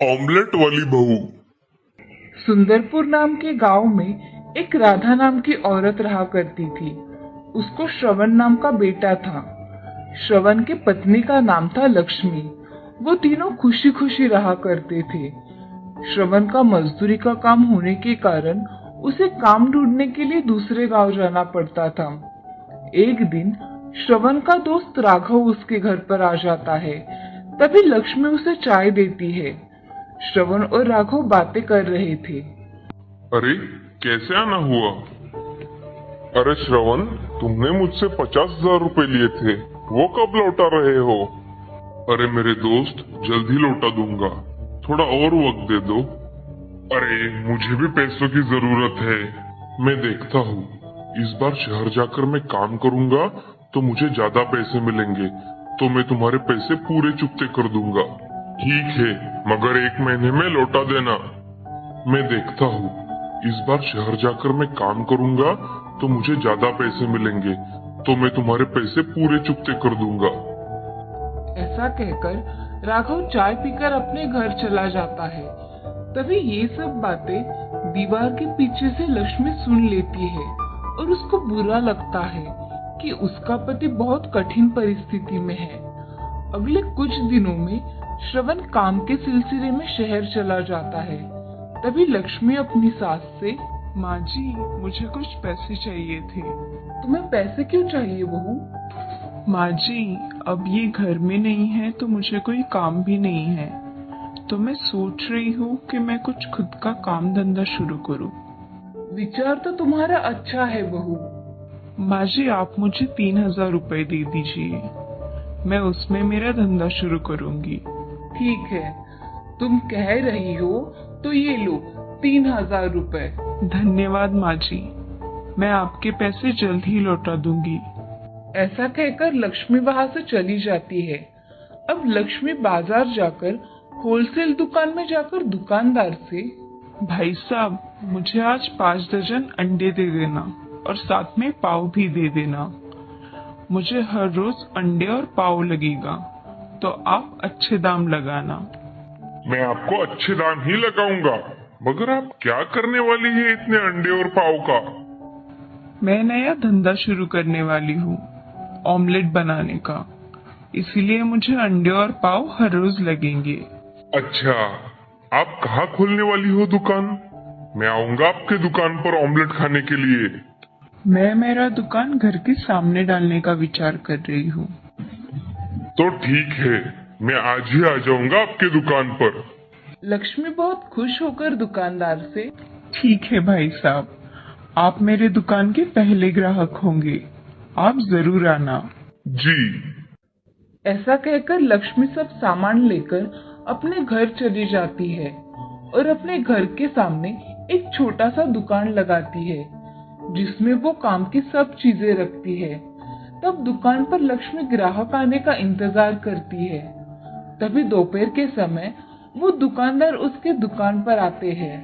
Omelette वाली बहू। सुंदरपुर नाम के गांव में एक राधा नाम की औरत रहा करती थी। उसको श्रवण नाम का बेटा था। श्रवण की पत्नी का नाम था लक्ष्मी। वो तीनों खुशी खुशी रहा करते थे। श्रवण का मजदूरी का काम होने के कारण उसे काम ढूंढने के लिए दूसरे गांव जाना पड़ता था। एक दिन श्रवण का दोस्त राघव उसके घर पर आ जाता है। तभी लक्ष्मी उसे चाय देती है। श्रवण और राघव बातें कर रहे थे। अरे कैसे आना हुआ? अरे श्रवण, तुमने मुझसे 50,000 रुपए लिए थे, वो कब लौटा रहे हो? अरे मेरे दोस्त, जल्द ही लौटा दूंगा, थोड़ा और वक्त दे दो। अरे मुझे भी पैसों की जरूरत है, मैं देखता हूँ। इस बार शहर जाकर मैं काम करूंगा तो मुझे ज्यादा पैसे मिलेंगे, तो मैं तुम्हारे पैसे पूरे चुकते कर दूंगा। ठीक है, मगर 1 महीने में लौटा देना। मैं देखता हूँ। इस बार शहर जाकर मैं काम करूंगा तो मुझे ज्यादा पैसे मिलेंगे, तो मैं तुम्हारे पैसे पूरे चुकते कर दूंगा। ऐसा कहकर राघव चाय पीकर अपने घर चला जाता है। तभी ये सब बातें दीवार के पीछे से लक्ष्मी सुन लेती है और उसको बुरा लगता है कि उसका पति बहुत कठिन परिस्थिति में है। अगले कुछ दिनों में श्रवण काम के सिलसिले में शहर चला जाता है। तभी लक्ष्मी अपनी सास से, माँ जी, मुझे कुछ पैसे चाहिए थे। तुम्हें पैसे क्यों चाहिए बहू? माँ जी, अब ये घर में नहीं है तो मुझे कोई काम भी नहीं है, तो मैं सोच रही हूँ कि मैं कुछ खुद का काम धंधा शुरू करूँ। विचार तो तुम्हारा अच्छा है बहू। माँ जी, आप मुझे 3,000 रुपए दे दीजिए, मैं उसमें मेरा धंधा शुरू करूंगी। ठीक है, तुम कह रही हो तो ये लो 3,000 रुपए। धन्यवाद माँ जी, मैं आपके पैसे जल्द ही लौटा दूंगी। ऐसा कहकर लक्ष्मी वहां से चली जाती है। अब लक्ष्मी बाजार जाकर होलसेल दुकान में जाकर दुकानदार से, भाई साहब, मुझे आज 5 दर्जन अंडे दे देना और साथ में पाव भी दे देना। मुझे हर रोज अंडे और पाव लगेगा, तो आप अच्छे दाम लगाना। मैं आपको अच्छे दाम ही लगाऊंगा, मगर आप क्या करने वाली है इतने अंडे और पाव का? मैं नया धंधा शुरू करने वाली हूँ, ऑमलेट बनाने का, इसीलिए मुझे अंडे और पाव हर रोज लगेंगे। अच्छा, आप कहाँ खोलने वाली हो दुकान? मैं आऊंगा आपके दुकान पर ऑमलेट खाने के लिए। मैं मेरा दुकान घर के सामने डालने का विचार कर रही हूँ। तो ठीक है, मैं आज ही आ जाऊंगा आपके दुकान पर। लक्ष्मी बहुत खुश होकर दुकानदार से, ठीक है भाई साहब, आप मेरे दुकान के पहले ग्राहक होंगे, आप जरूर आना। जी। ऐसा कहकर लक्ष्मी सब सामान लेकर अपने घर चली जाती है और अपने घर के सामने एक छोटा सा दुकान लगाती है जिसमें वो काम की सब चीजें रखती है। तब दुकान पर लक्ष्मी ग्राहक आने का इंतजार करती है। तभी दोपहर के समय वो दुकानदार उसके दुकान पर आते हैं।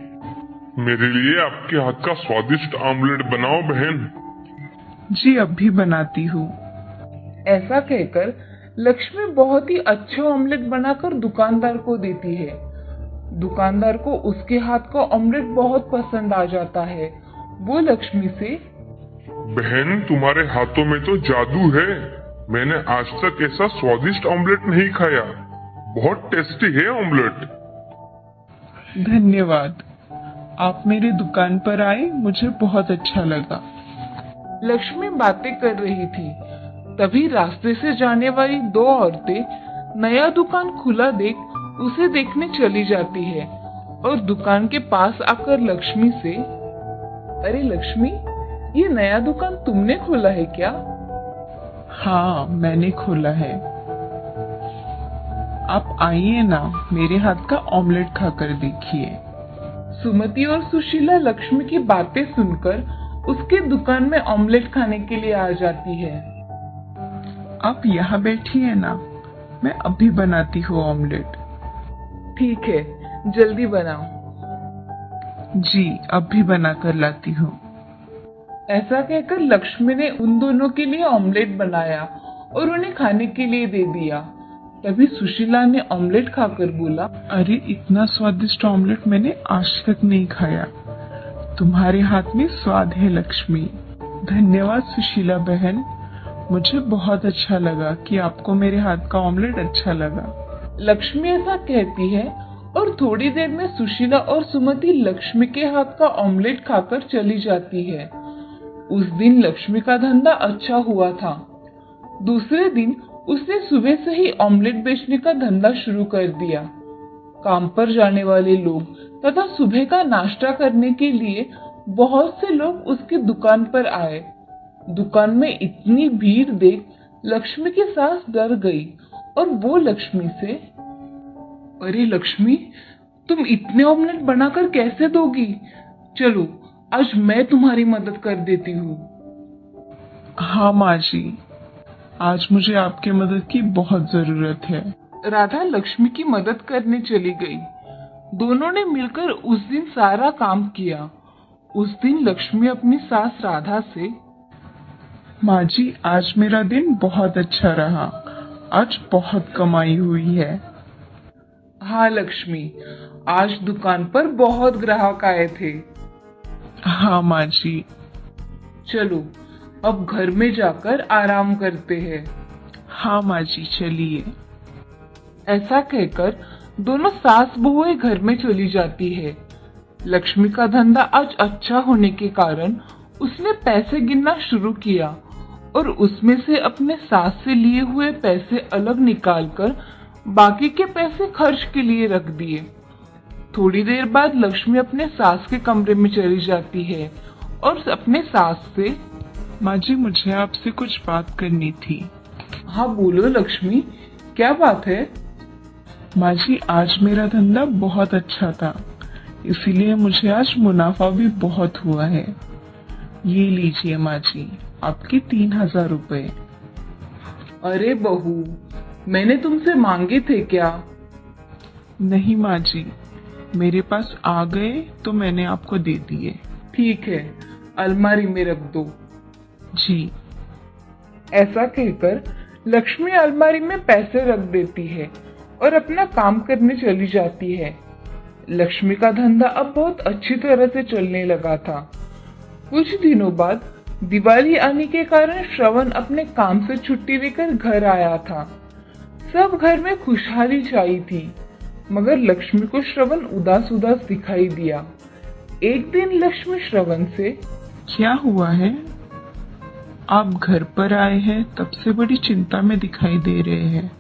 मेरे लिए आपके हाथ का स्वादिष्ट ऑमलेट बनाओ बहन। जी, अभी बनाती हूँ। ऐसा कहकर लक्ष्मी बहुत ही अच्छे ऑमलेट बनाकर दुकानदार को देती है। दुकानदार को उसके हाथ का ऑमलेट बहुत पसंद आ जाता है। वो लक्ष्मी से, बहन, तुम्हारे हाथों में तो जादू है। मैंने आज तक ऐसा स्वादिष्ट ऑमलेट नहीं खाया। बहुत टेस्टी है ऑमलेट। धन्यवाद, आप मेरी दुकान पर आए, मुझे बहुत अच्छा लगा। लक्ष्मी बातें कर रही थी। तभी रास्ते से जाने वाली 2 औरतें नया दुकान खुला देख उसे देखने चली जाती है और दुकान के पास आकर लक्ष्मी से, अरे लक्ष्मी, ये नया दुकान तुमने खोला है क्या? हाँ, मैंने खोला है। आप आइए ना, मेरे हाथ का ऑमलेट खाकर देखिए। सुमति और सुशीला लक्ष्मी की बातें सुनकर उसके दुकान में ऑमलेट खाने के लिए आ जाती है। आप यहाँ बैठिए ना, मैं अभी बनाती हूँ ऑमलेट। ठीक है, जल्दी बनाओ। जी, अभी बनाकर लाती हूँ। ऐसा कहकर लक्ष्मी ने उन दोनों के लिए ऑमलेट बनाया और उन्हें खाने के लिए दे दिया। तभी सुशीला ने ऑमलेट खाकर बोला, अरे इतना स्वादिष्ट ऑमलेट मैंने आज तक नहीं खाया। तुम्हारे हाथ में स्वाद है लक्ष्मी। धन्यवाद सुशीला बहन, मुझे बहुत अच्छा लगा कि आपको मेरे हाथ का ऑमलेट अच्छा लगा। लक्ष्मी ऐसा कहती है और थोड़ी देर में सुशीला और सुमति लक्ष्मी के हाथ का ऑमलेट खाकर चली जाती है। उस दिन लक्ष्मी का धंधा अच्छा हुआ था। दूसरे दिन उसने सुबह से ही ऑमलेट बेचने का धंधा शुरू कर दिया। काम पर जाने वाले लोग तथा सुबह का नाश्ता करने के लिए बहुत से लोग उसकी दुकान पर आए। दुकान में इतनी भीड़ देख लक्ष्मी की सास डर गई और वो लक्ष्मी से, अरे लक्ष्मी, तुम इतने ऑमलेट बनाकर कैसे दोगी? चलो आज मैं तुम्हारी मदद कर देती हूँ। हाँ माँ जी, आज मुझे आपकी मदद की बहुत जरूरत है। राधा लक्ष्मी की मदद करने चली गई। दोनों ने मिलकर उस दिन सारा काम किया। उस दिन लक्ष्मी अपनी सास राधा से, माँ जी, आज मेरा दिन बहुत अच्छा रहा। आज बहुत कमाई हुई है। हाँ लक्ष्मी, आज दुकान पर बहुत ग्राहक आए थे। हाँ माँ जी। चलो अब घर में जाकर आराम करते हैं। हाँ माँ जी, चलिए। ऐसा कहकर दोनों सास बहुएं घर में चली जाती है। लक्ष्मी का धंधा आज अच्छा होने के कारण उसने पैसे गिनना शुरू किया और उसमें से अपने सास से लिए हुए पैसे अलग निकालकर बाकी के पैसे खर्च के लिए रख दिए। थोड़ी देर बाद लक्ष्मी अपने सास के कमरे में चली जाती है और अपने सास से, माँ जी, मुझे आपसे कुछ बात करनी थी। हाँ बोलो लक्ष्मी, क्या बात है? माँ जी, आज मेरा धंधा बहुत अच्छा था, इसीलिए मुझे आज मुनाफा भी बहुत हुआ है। ये लीजिए माँ जी, आपके 3000 रुपए। अरे बहू, मैंने तुमसे मांगे थे क्या? नहीं माँ जी, मेरे पास आ गए तो मैंने आपको दे दिए। ठीक है, अलमारी में रख दो। जी। ऐसा कहकर लक्ष्मी अलमारी में पैसे रख देती है और अपना काम करने चली जाती है। लक्ष्मी का धंधा अब बहुत अच्छी तरह से चलने लगा था। कुछ दिनों बाद दिवाली आने के कारण श्रवण अपने काम से छुट्टी लेकर घर आया था। सब घर में खुशहाली छाई थी, मगर लक्ष्मी को श्रवण उदास उदास दिखाई दिया। एक दिन लक्ष्मी श्रवण से, क्या हुआ है? आप घर पर आए हैं तब से बड़ी चिंता में दिखाई दे रहे हैं।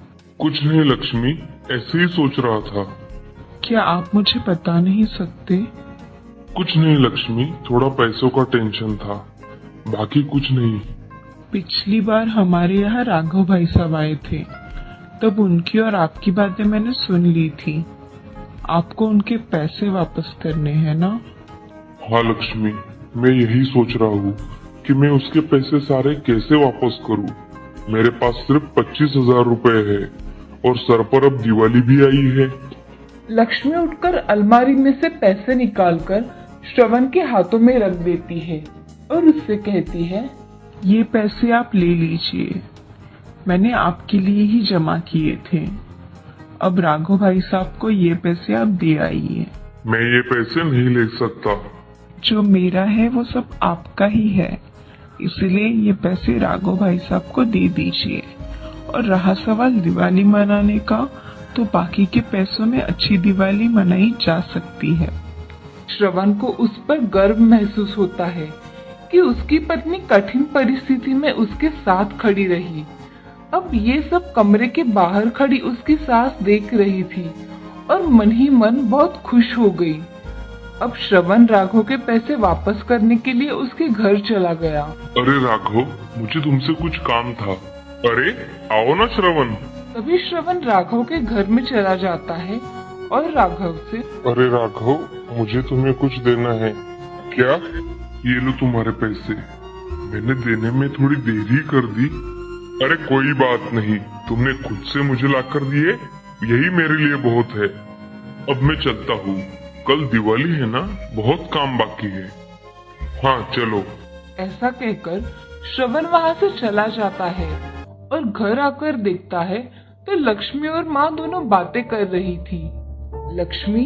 कुछ नहीं लक्ष्मी, ऐसे ही सोच रहा था। क्या आप मुझे बता नहीं सकते? कुछ नहीं लक्ष्मी, थोड़ा पैसों का टेंशन था, बाकी कुछ नहीं। पिछली बार हमारे यहाँ राघव भाई साहब आए थे, तब उनकी और आपकी बातें मैंने सुन ली थी। आपको उनके पैसे वापस करने हैं ना? हाँ लक्ष्मी, मैं यही सोच रहा हूँ कि मैं उसके पैसे सारे कैसे वापस करूँ। मेरे पास सिर्फ 25,000 रुपए है और सर पर अब दिवाली भी आई है। लक्ष्मी उठकर अलमारी में से पैसे निकालकर श्रवण के हाथों में रख देती है और उससे कहती है, ये पैसे आप ले लीजिए, मैंने आपके लिए ही जमा किए थे। अब राघव भाई साहब को ये पैसे आप दे आइए। मैं ये पैसे नहीं ले सकता। जो मेरा है वो सब आपका ही है, इसलिए ये पैसे राघव भाई साहब को दे दीजिए। और रहा सवाल दिवाली मनाने का, तो बाकी के पैसों में अच्छी दिवाली मनाई जा सकती है। श्रवण को उस पर गर्व महसूस होता है कि उसकी पत्नी कठिन परिस्थिति में उसके साथ खड़ी रही। अब ये सब कमरे के बाहर खड़ी उसकी सास देख रही थी और मन ही मन बहुत खुश हो गई। अब श्रवण राघव के पैसे वापस करने के लिए उसके घर चला गया। अरे राघव, मुझे तुमसे कुछ काम था। अरे आओ ना श्रवण। तभी श्रवण राघव के घर में चला जाता है और राघव से, अरे राघव, मुझे तुम्हें कुछ देना है। क्या? ये लो तुम्हारे पैसे। मैंने देने में थोड़ी देरी कर दी। अरे कोई बात नहीं, तुमने खुद से मुझे लाकर दिए, यही मेरे लिए बहुत है। अब मैं चलता हूँ, कल दिवाली है ना, बहुत काम बाकी है। हाँ चलो। ऐसा कहकर श्रवण वहाँ से चला जाता है और घर आकर देखता है तो लक्ष्मी और माँ दोनों बातें कर रही थी। लक्ष्मी,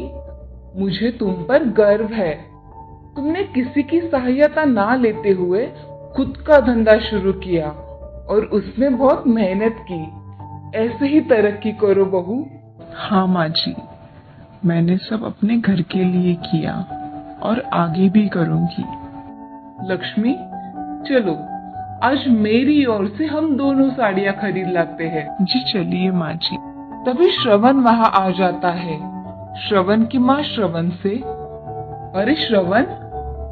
मुझे तुम पर गर्व है। तुमने किसी की सहायता ना लेते हुए खुद का धंधा शुरू किया और उसमें बहुत मेहनत की। ऐसे ही तरक्की करो बहू। हाँ माँ जी, मैंने सब अपने घर के लिए किया और आगे भी करूँगी। लक्ष्मी, चलो आज मेरी ओर से हम दोनों साड़ियाँ खरीद लाते हैं। जी चलिए माँ जी। तभी श्रवण वहां आ जाता है। श्रवण की माँ श्रवण से, अरे श्रवण,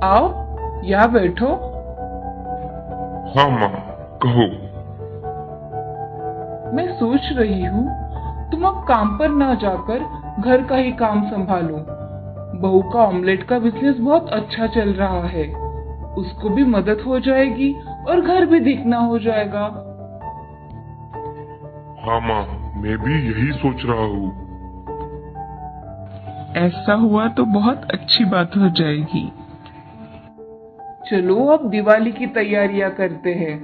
आओ यहाँ बैठो। हाँ माँ, कहो। मैं सोच रही हूँ तुम अब काम पर ना जाकर घर का ही काम संभालो। बहू का ऑमलेट का बिजनेस बहुत अच्छा चल रहा है, उसको भी मदद हो जाएगी और घर भी दिखना हो जाएगा। हाँ माँ, मैं भी यही सोच रहा हूँ। ऐसा हुआ तो बहुत अच्छी बात हो जाएगी। चलो अब दिवाली की तैयारियां करते हैं।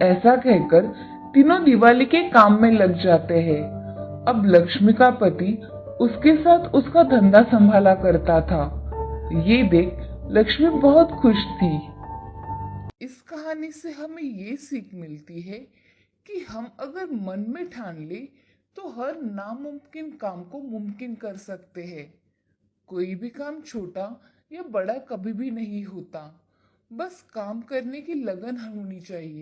ऐसा कहकर तीनों दिवाली के काम में लग जाते हैं। अब लक्ष्मी का पति उसके साथ उसका धंधा संभाला करता था। ये देख लक्ष्मी बहुत खुश थी। इस कहानी से हमें ये सीख मिलती है कि हम अगर मन में ठान ले तो हर नामुमकिन काम को मुमकिन कर सकते हैं। कोई भी काम छोटा या बड़ा कभी भी नहीं होता, बस काम करने की लगन होनी चाहिए।